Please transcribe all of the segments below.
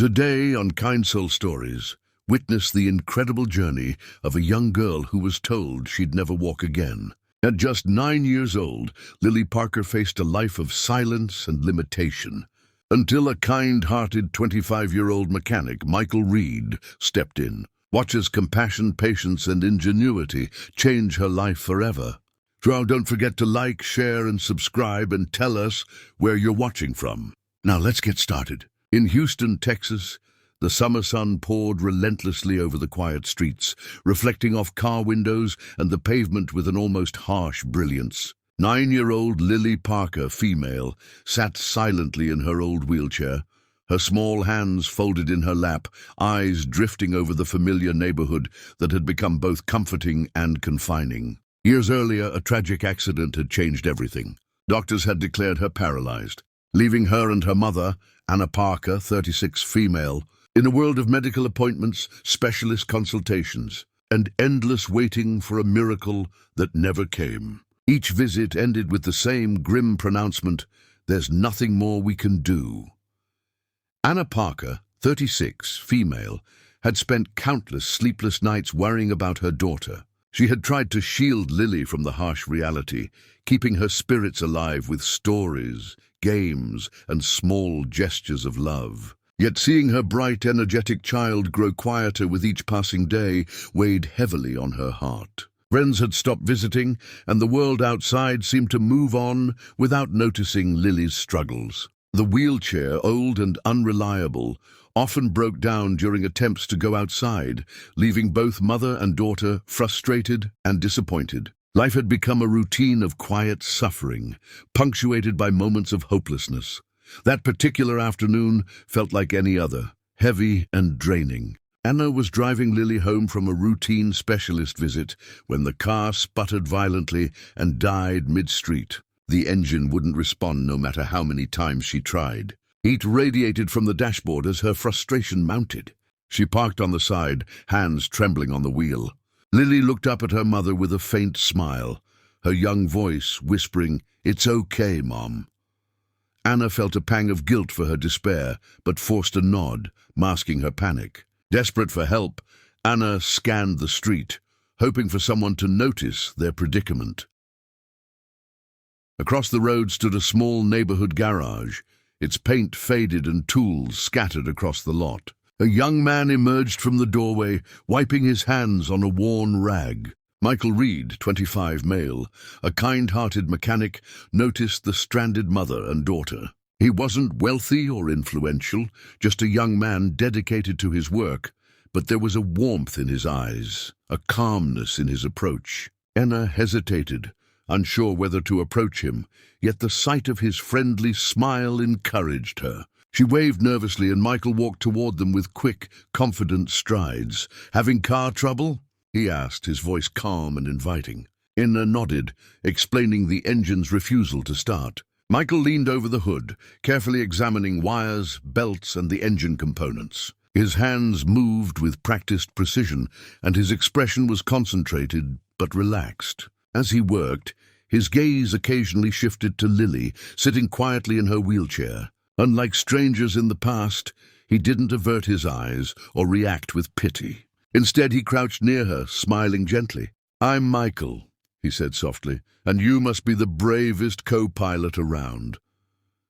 Today on KindSoul Stories, witness the incredible journey of a young girl who was told she'd never walk again. At just 9 years old, Lily Parker faced a life of silence and limitation, until a kind-hearted 25-year-old mechanic, Michael Reed, stepped in. Watch as compassion, patience, and ingenuity change her life forever. So don't forget to like, share, and subscribe, and tell us where you're watching from. Now let's get started. In Houston, Texas, the summer sun poured relentlessly over the quiet streets, reflecting off car windows and the pavement with an almost harsh brilliance. 9-year-old Lily Parker, female, sat silently in her old wheelchair, her small hands folded in her lap, eyes drifting over the familiar neighborhood that had become both comforting and confining. Years earlier, a tragic accident had changed everything. Doctors had declared her paralyzed, leaving her and her mother, Anna Parker, 36, female, in a world of medical appointments, specialist consultations, and endless waiting for a miracle that never came. Each visit ended with the same grim pronouncement, "There's nothing more we can do." Anna Parker, 36, female, had spent countless sleepless nights worrying about her daughter. She had tried to shield Lily from the harsh reality, keeping her spirits alive with stories, games, and small gestures of love. Yet seeing her bright, energetic child grow quieter with each passing day weighed heavily on her heart. Friends had stopped visiting, and the world outside seemed to move on without noticing Lily's struggles. The wheelchair, old and unreliable, often broke down during attempts to go outside, leaving both mother and daughter frustrated and disappointed. Life had become a routine of quiet suffering, punctuated by moments of hopelessness. That particular afternoon felt like any other, heavy and draining. Anna was driving Lily home from a routine specialist visit when the car sputtered violently and died mid-street. The engine wouldn't respond no matter how many times she tried. Heat radiated from the dashboard as her frustration mounted. She parked on the side, hands trembling on the wheel. Lily looked up at her mother with a faint smile, her young voice whispering, "It's okay, Mom." Anna felt a pang of guilt for her despair, but forced a nod, masking her panic. Desperate for help, Anna scanned the street, hoping for someone to notice their predicament. Across the road stood a small neighborhood garage, its paint faded and tools scattered across the lot. A young man emerged from the doorway, wiping his hands on a worn rag. Michael Reed, 25, male, a kind-hearted mechanic, noticed the stranded mother and daughter. He wasn't wealthy or influential, just a young man dedicated to his work, but there was a warmth in his eyes, a calmness in his approach. Anna hesitated, unsure whether to approach him, yet the sight of his friendly smile encouraged her. She waved nervously and Michael walked toward them with quick, confident strides. "Having car trouble?" he asked, his voice calm and inviting. Anna nodded, explaining the engine's refusal to start. Michael leaned over the hood, carefully examining wires, belts, and the engine components. His hands moved with practiced precision, and his expression was concentrated but relaxed. As he worked, his gaze occasionally shifted to Lily, sitting quietly in her wheelchair. Unlike strangers in the past, he didn't avert his eyes or react with pity. Instead, he crouched near her, smiling gently. "I'm Michael," he said softly, "and you must be the bravest co-pilot around."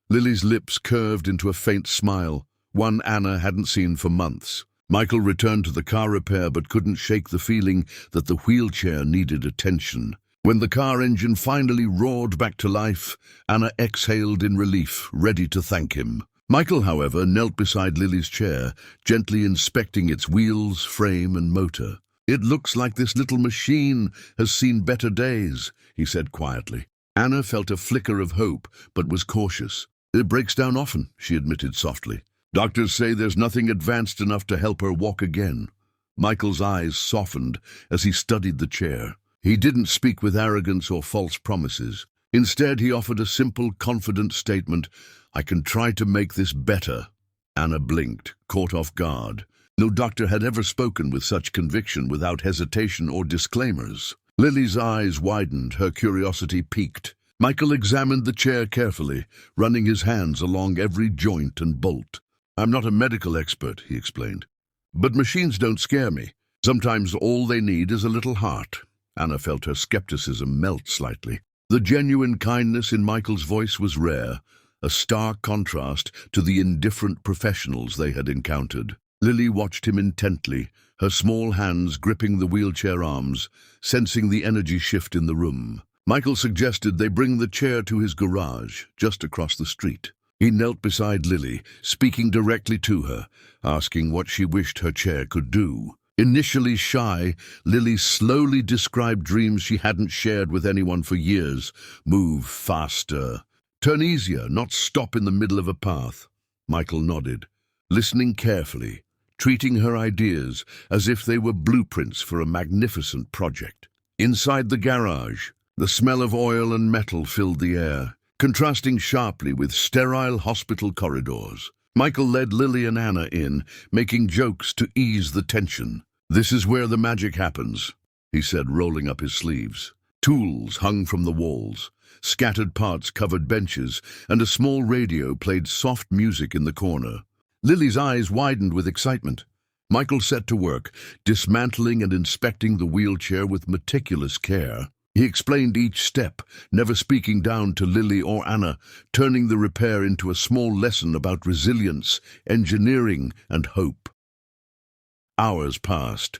Lily's lips curved into a faint smile, one Anna hadn't seen for months. Michael returned to the car repair but couldn't shake the feeling that the wheelchair needed attention. When the car engine finally roared back to life, Anna exhaled in relief, ready to thank him. Michael, however, knelt beside Lily's chair, gently inspecting its wheels, frame, and motor. "It looks like this little machine has seen better days," he said quietly. Anna felt a flicker of hope, but was cautious. "It breaks down often," she admitted softly. "Doctors say there's nothing advanced enough to help her walk again." Michael's eyes softened as he studied the chair. He didn't speak with arrogance or false promises. Instead, he offered a simple, confident statement, "I can try to make this better." Anna blinked, caught off guard. No doctor had ever spoken with such conviction without hesitation or disclaimers. Lily's eyes widened, her curiosity piqued. Michael examined the chair carefully, running his hands along every joint and bolt. "I'm not a medical expert," he explained. "But machines don't scare me. Sometimes all they need is a little heart." Anna felt her skepticism melt slightly. The genuine kindness in Michael's voice was rare, a stark contrast to the indifferent professionals they had encountered. Lily watched him intently, her small hands gripping the wheelchair arms, sensing the energy shift in the room. Michael suggested they bring the chair to his garage, just across the street. He knelt beside Lily, speaking directly to her, asking what she wished her chair could do. Initially shy, Lily slowly described dreams she hadn't shared with anyone for years. Move faster. Turn easier, not stop in the middle of a path. Michael nodded, listening carefully, treating her ideas as if they were blueprints for a magnificent project. Inside the garage, the smell of oil and metal filled the air, contrasting sharply with sterile hospital corridors. Michael led Lily and Anna in, making jokes to ease the tension. "This is where the magic happens," he said, rolling up his sleeves. Tools hung from the walls, scattered parts covered benches, and a small radio played soft music in the corner. Lily's eyes widened with excitement. Michael set to work, dismantling and inspecting the wheelchair with meticulous care. He explained each step, never speaking down to Lily or Anna, turning the repair into a small lesson about resilience, engineering, and hope. Hours passed,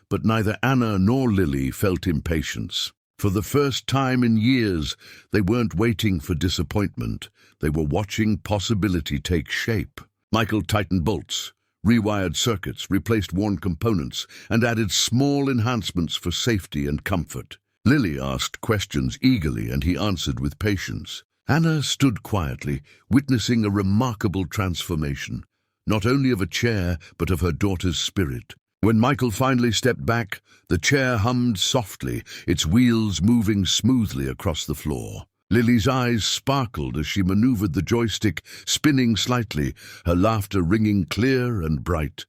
but neither Anna nor Lily felt impatience. For the first time in years, they weren't waiting for disappointment. They were watching possibility take shape. Michael tightened bolts, rewired circuits, replaced worn components, and added small enhancements for safety and comfort. Lily asked questions eagerly, and he answered with patience. Anna stood quietly, witnessing a remarkable transformation, not only of a chair, but of her daughter's spirit. When Michael finally stepped back, the chair hummed softly, its wheels moving smoothly across the floor. Lily's eyes sparkled as she maneuvered the joystick, spinning slightly, her laughter ringing clear and bright.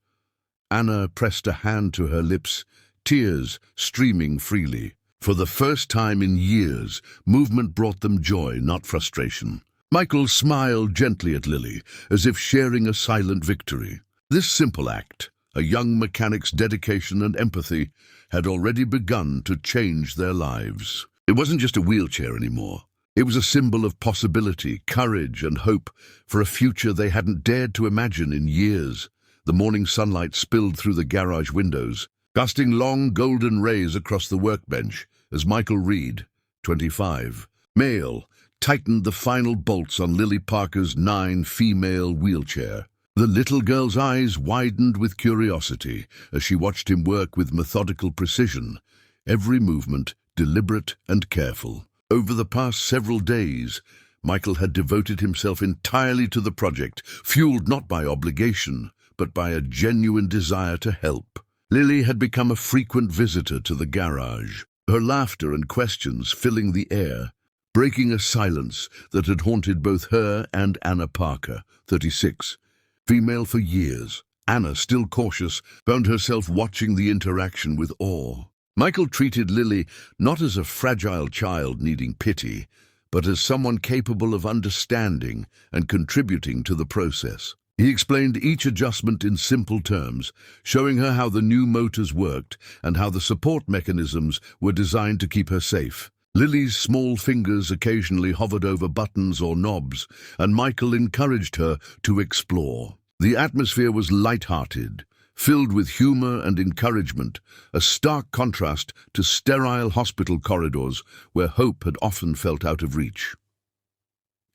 Anna pressed a hand to her lips, tears streaming freely. For the first time in years, movement brought them joy, not frustration. Michael smiled gently at Lily, as if sharing a silent victory. This simple act, a young mechanic's dedication and empathy, had already begun to change their lives. It wasn't just a wheelchair anymore. It was a symbol of possibility, courage, and hope for a future they hadn't dared to imagine in years. The morning sunlight spilled through the garage windows, casting long golden rays across the workbench as Michael Reed, 25, male, tightened the final bolts on Lily Parker's 9 female wheelchair. The little girl's eyes widened with curiosity as she watched him work with methodical precision, every movement deliberate and careful. Over the past several days, Michael had devoted himself entirely to the project, fueled not by obligation, but by a genuine desire to help. Lily had become a frequent visitor to the garage, her laughter and questions filling the air, breaking a silence that had haunted both her and Anna Parker, 36, female for years. Anna, still cautious, found herself watching the interaction with awe. Michael treated Lily not as a fragile child needing pity, but as someone capable of understanding and contributing to the process. He explained each adjustment in simple terms, showing her how the new motors worked and how the support mechanisms were designed to keep her safe. Lily's small fingers occasionally hovered over buttons or knobs, and Michael encouraged her to explore. The atmosphere was light-hearted, filled with humor and encouragement, a stark contrast to sterile hospital corridors where hope had often felt out of reach.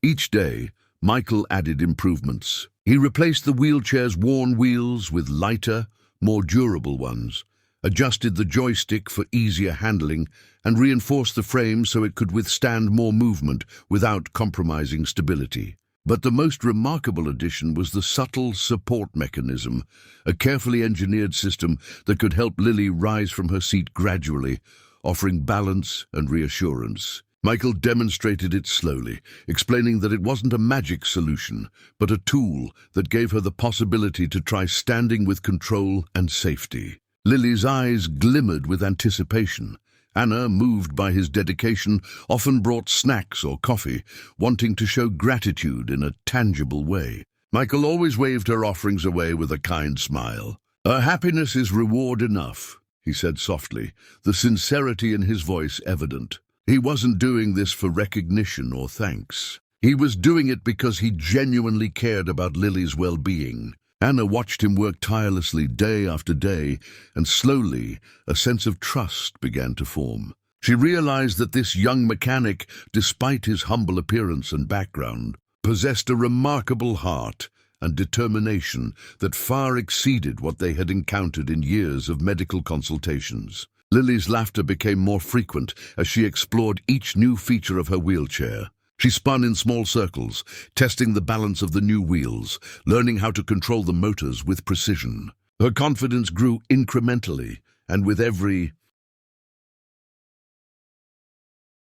Each day, Michael added improvements. He replaced the wheelchair's worn wheels with lighter, more durable ones, adjusted the joystick for easier handling, and reinforced the frame so it could withstand more movement without compromising stability. But the most remarkable addition was the subtle support mechanism, a carefully engineered system that could help Lily rise from her seat gradually, offering balance and reassurance. Michael demonstrated it slowly, explaining that it wasn't a magic solution, but a tool that gave her the possibility to try standing with control and safety. Lily's eyes glimmered with anticipation. Anna, moved by his dedication, often brought snacks or coffee, wanting to show gratitude in a tangible way. Michael always waved her offerings away with a kind smile. "Her happiness is reward enough," he said softly, the sincerity in his voice evident. He wasn't doing this for recognition or thanks. He was doing it because he genuinely cared about Lily's well-being. Anna watched him work tirelessly day after day, and slowly a sense of trust began to form. She realized that this young mechanic, despite his humble appearance and background, possessed a remarkable heart and determination that far exceeded what they had encountered in years of medical consultations. Lily's laughter became more frequent as she explored each new feature of her wheelchair. She spun in small circles, testing the balance of the new wheels, learning how to control the motors with precision. Her confidence grew incrementally, and with every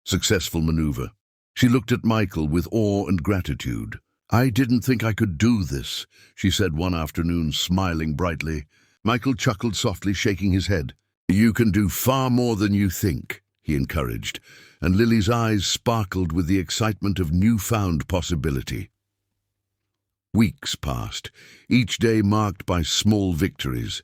successful maneuver, she looked at Michael with awe and gratitude. "I didn't think I could do this," she said one afternoon, smiling brightly. Michael chuckled softly, shaking his head. "You can do far more than you think," he encouraged, and Lily's eyes sparkled with the excitement of newfound possibility. Weeks passed, each day marked by small victories.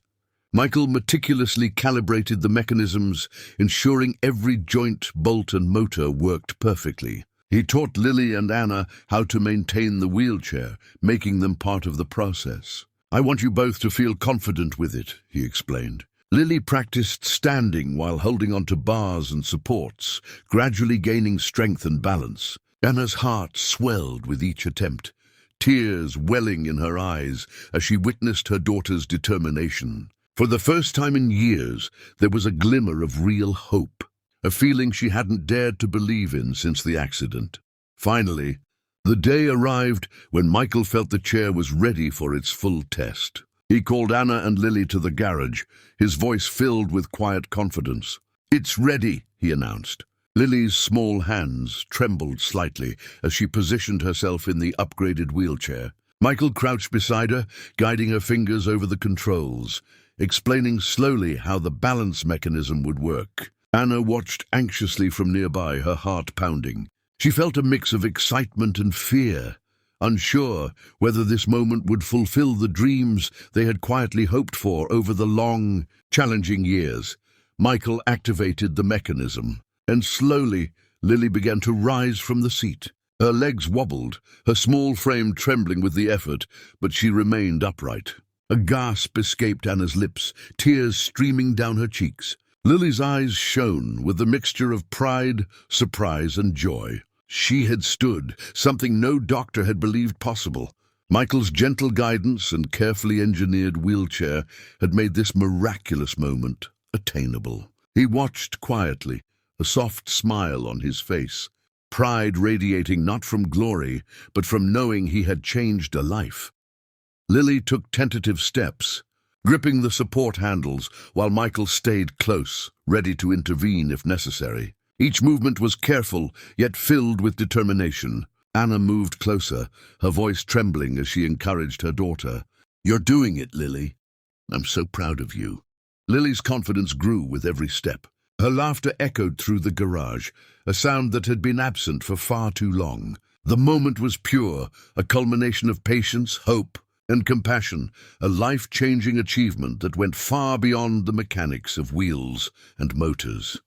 Michael meticulously calibrated the mechanisms, ensuring every joint, bolt, and motor worked perfectly. He taught Lily and Anna how to maintain the wheelchair, making them part of the process. "I want you both to feel confident with it," he explained. Lily practiced standing while holding onto bars and supports, gradually gaining strength and balance. Anna's heart swelled with each attempt, tears welling in her eyes as she witnessed her daughter's determination. For the first time in years, there was a glimmer of real hope, a feeling she hadn't dared to believe in since the accident. Finally, the day arrived when Michael felt the chair was ready for its full test. He called Anna and Lily to the garage, his voice filled with quiet confidence. "It's ready," he announced. Lily's small hands trembled slightly as she positioned herself in the upgraded wheelchair. Michael crouched beside her, guiding her fingers over the controls, explaining slowly how the balance mechanism would work. Anna watched anxiously from nearby, her heart pounding. She felt a mix of excitement and fear, unsure whether this moment would fulfill the dreams they had quietly hoped for over the long, challenging years. Michael activated the mechanism, and slowly Lily began to rise from the seat. Her legs wobbled, her small frame trembling with the effort, but she remained upright. A gasp escaped Anna's lips, tears streaming down her cheeks. Lily's eyes shone with a mixture of pride, surprise, and joy. She had stood, something no doctor had believed possible. Michael's gentle guidance and carefully engineered wheelchair had made this miraculous moment attainable. He watched quietly, a soft smile on his face, pride radiating not from glory, but from knowing he had changed a life. Lily took tentative steps, gripping the support handles while Michael stayed close, ready to intervene if necessary. Each movement was careful, yet filled with determination. Anna moved closer, her voice trembling as she encouraged her daughter. "You're doing it, Lily. I'm so proud of you." Lily's confidence grew with every step. Her laughter echoed through the garage, a sound that had been absent for far too long. The moment was pure, a culmination of patience, hope, and compassion, a life-changing achievement that went far beyond the mechanics of wheels and motors.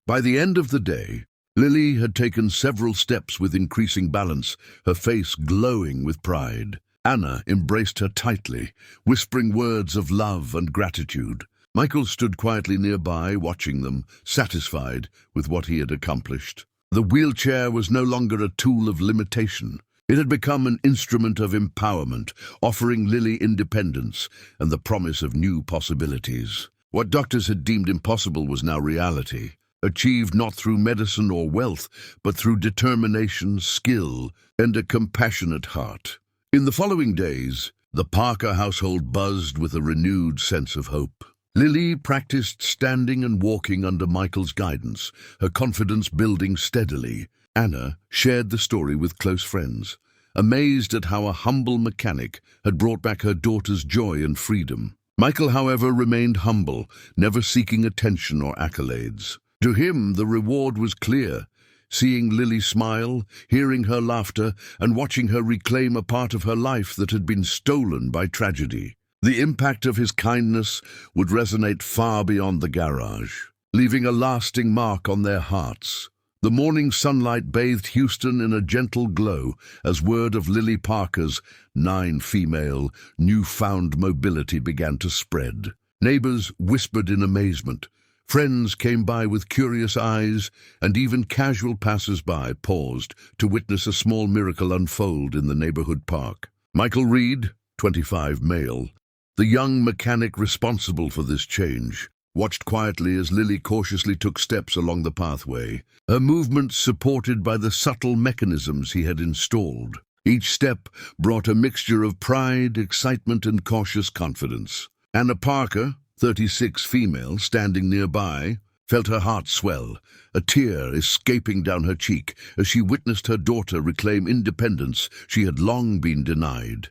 By the end of the day, Lily had taken several steps with increasing balance, her face glowing with pride. Anna embraced her tightly, whispering words of love and gratitude. Michael stood quietly nearby, watching them, satisfied with what he had accomplished. The wheelchair was no longer a tool of limitation. It had become an instrument of empowerment, offering Lily independence and the promise of new possibilities. What doctors had deemed impossible was now reality, achieved not through medicine or wealth, but through determination, skill, and a compassionate heart. In the following days, the Parker household buzzed with a renewed sense of hope. Lily practiced standing and walking under Michael's guidance, her confidence building steadily. Anna shared the story with close friends, amazed at how a humble mechanic had brought back her daughter's joy and freedom. Michael, however, remained humble, never seeking attention or accolades. To him, the reward was clear. Seeing Lily smile, hearing her laughter, and watching her reclaim a part of her life that had been stolen by tragedy. The impact of his kindness would resonate far beyond the garage, leaving a lasting mark on their hearts. The morning sunlight bathed Houston in a gentle glow as word of Lily Parker's 9 female, newfound mobility began to spread. Neighbors whispered in amazement. Friends came by with curious eyes, and even casual passers-by paused to witness a small miracle unfold in the neighborhood park. Michael Reed, 25 male, the young mechanic responsible for this change, watched quietly as Lily cautiously took steps along the pathway, her movements supported by the subtle mechanisms he had installed. Each step brought a mixture of pride, excitement, and cautious confidence. Anna Parker, 36 female, standing nearby, felt her heart swell, a tear escaping down her cheek as she witnessed her daughter reclaim independence she had long been denied.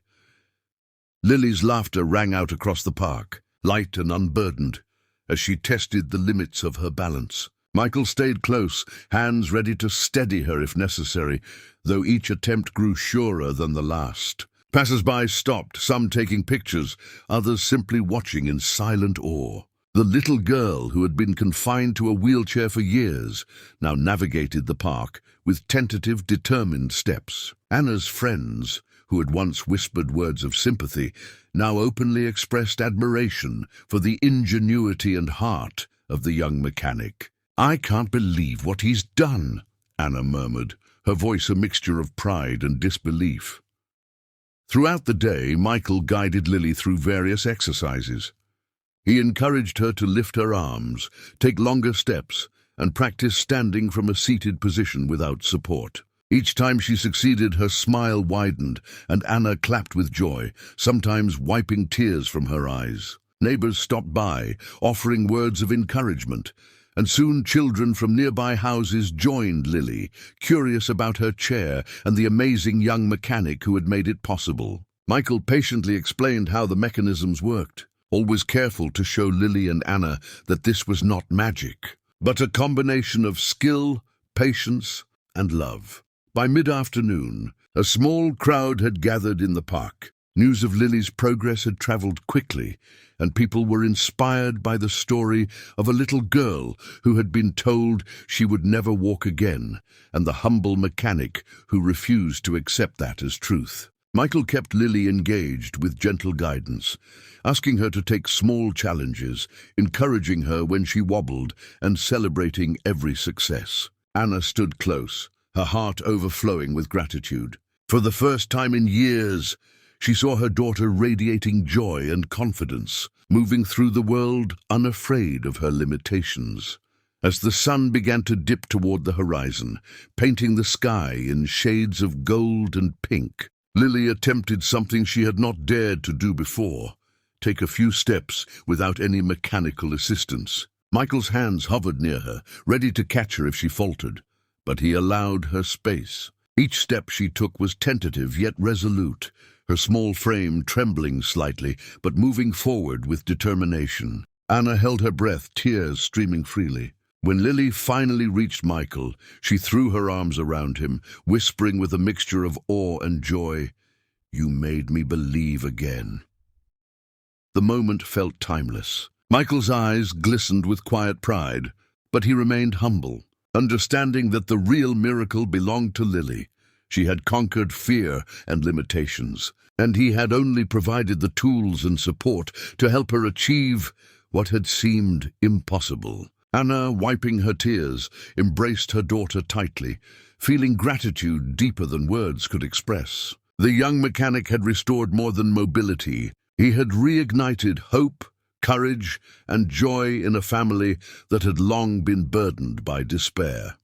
Lily's laughter rang out across the park, light and unburdened, as she tested the limits of her balance. Michael stayed close, hands ready to steady her if necessary, though each attempt grew surer than the last. Passers-by stopped, some taking pictures, others simply watching in silent awe. The little girl, who had been confined to a wheelchair for years, now navigated the park with tentative, determined steps. Anna's friends, who had once whispered words of sympathy, now openly expressed admiration for the ingenuity and heart of the young mechanic. "I can't believe what he's done," Anna murmured, her voice a mixture of pride and disbelief. Throughout the day, Michael guided Lily through various exercises. He encouraged her to lift her arms, take longer steps, and practice standing from a seated position without support. Each time she succeeded, her smile widened, and Anna clapped with joy, sometimes wiping tears from her eyes. Neighbors stopped by, offering words of encouragement, and soon children from nearby houses joined Lily, curious about her chair and the amazing young mechanic who had made it possible. Michael patiently explained how the mechanisms worked, always careful to show Lily and Anna that this was not magic, but a combination of skill, patience, and love. By mid-afternoon, a small crowd had gathered in the park. News of Lily's progress had traveled quickly, and people were inspired by the story of a little girl who had been told she would never walk again, and the humble mechanic who refused to accept that as truth. Michael kept Lily engaged with gentle guidance, asking her to take small challenges, encouraging her when she wobbled, and celebrating every success. Anna stood close, her heart overflowing with gratitude. For the first time in years, she saw her daughter radiating joy and confidence, moving through the world unafraid of her limitations. As the sun began to dip toward the horizon, painting the sky in shades of gold and pink, Lily attempted something she had not dared to do before: take a few steps without any mechanical assistance. Michael's hands hovered near her, ready to catch her if she faltered, but he allowed her space. Each step she took was tentative yet resolute, her small frame trembling slightly, but moving forward with determination. Anna held her breath, tears streaming freely. When Lily finally reached Michael, she threw her arms around him, whispering with a mixture of awe and joy, "You made me believe again." The moment felt timeless. Michael's eyes glistened with quiet pride, but he remained humble, understanding that the real miracle belonged to Lily. She had conquered fear and limitations, and he had only provided the tools and support to help her achieve what had seemed impossible. Anna, wiping her tears, embraced her daughter tightly, feeling gratitude deeper than words could express. The young mechanic had restored more than mobility. He had reignited hope, courage, and joy in a family that had long been burdened by despair.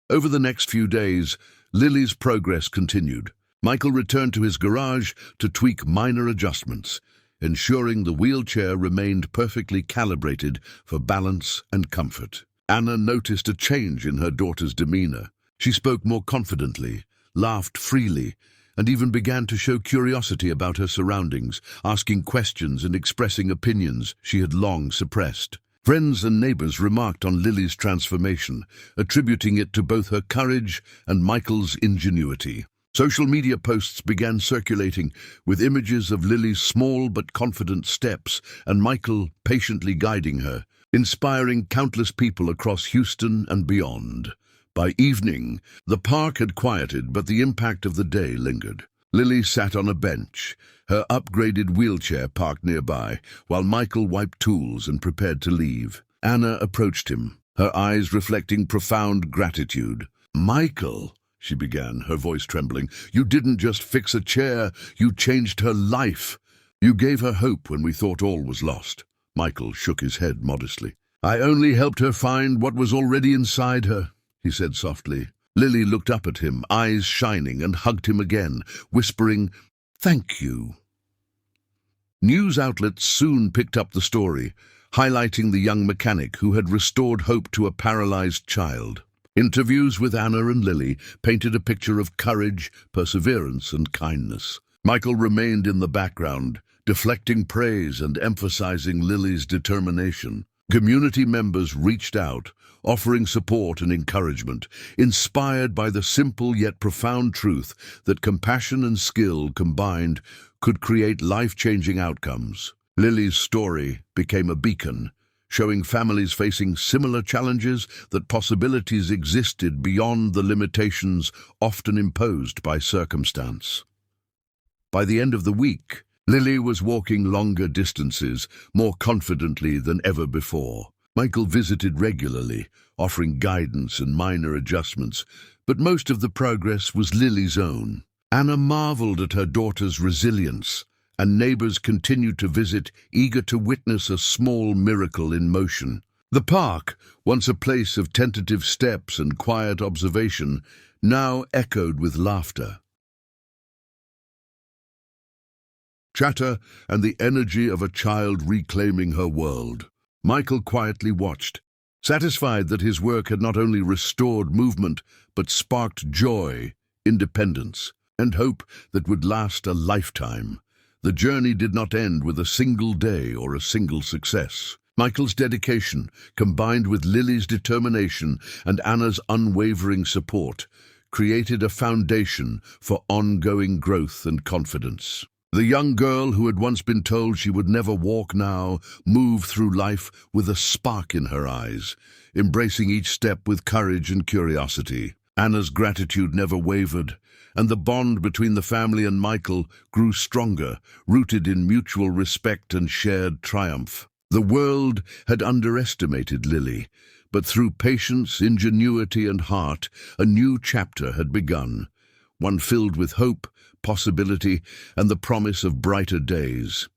Over the next few days, Lily's progress continued. Michael returned to his garage to tweak minor adjustments, ensuring the wheelchair remained perfectly calibrated for balance and comfort. Anna noticed a change in her daughter's demeanor. She spoke more confidently, laughed freely, and even began to show curiosity about her surroundings, asking questions and expressing opinions she had long suppressed. Friends and neighbors remarked on Lily's transformation, attributing it to both her courage and Michael's ingenuity. Social media posts began circulating with images of Lily's small but confident steps and Michael patiently guiding her, inspiring countless people across Houston and beyond. By evening, the park had quieted, but the impact of the day lingered. Lily sat on a bench, her upgraded wheelchair parked nearby, while Michael wiped tools and prepared to leave. Anna approached him, her eyes reflecting profound gratitude. "Michael," she began, her voice trembling, "you didn't just fix a chair, you changed her life. You gave her hope when we thought all was lost." Michael shook his head modestly. "I only helped her find what was already inside her," he said softly. Lily looked up at him, eyes shining, and hugged him again, whispering, "Thank you." News outlets soon picked up the story, highlighting the young mechanic who had restored hope to a paralyzed child. Interviews with Anna and Lily painted a picture of courage, perseverance, and kindness. Michael remained in the background, deflecting praise and emphasizing Lily's determination. Community members reached out, offering support and encouragement, inspired by the simple yet profound truth that compassion and skill combined could create life-changing outcomes. Lily's story became a beacon, showing families facing similar challenges that possibilities existed beyond the limitations often imposed by circumstance. By the end of the week, Lily was walking longer distances more confidently than ever before. Michael visited regularly, offering guidance and minor adjustments, but most of the progress was Lily's own. Anna marveled at her daughter's resilience, and neighbors continued to visit, eager to witness a small miracle in motion. The park, once a place of tentative steps and quiet observation, now echoed with laughter, chatter, and the energy of a child reclaiming her world. Michael quietly watched, satisfied that his work had not only restored movement, but sparked joy, independence, and hope that would last a lifetime. The journey did not end with a single day or a single success. Michael's dedication, combined with Lily's determination and Anna's unwavering support, created a foundation for ongoing growth and confidence. The young girl who had once been told she would never walk now moved through life with a spark in her eyes, embracing each step with courage and curiosity. Anna's gratitude never wavered, and the bond between the family and Michael grew stronger, rooted in mutual respect and shared triumph. The world had underestimated Lily, but through patience, ingenuity, and heart, a new chapter had begun, one filled with hope, possibility, and the promise of brighter days.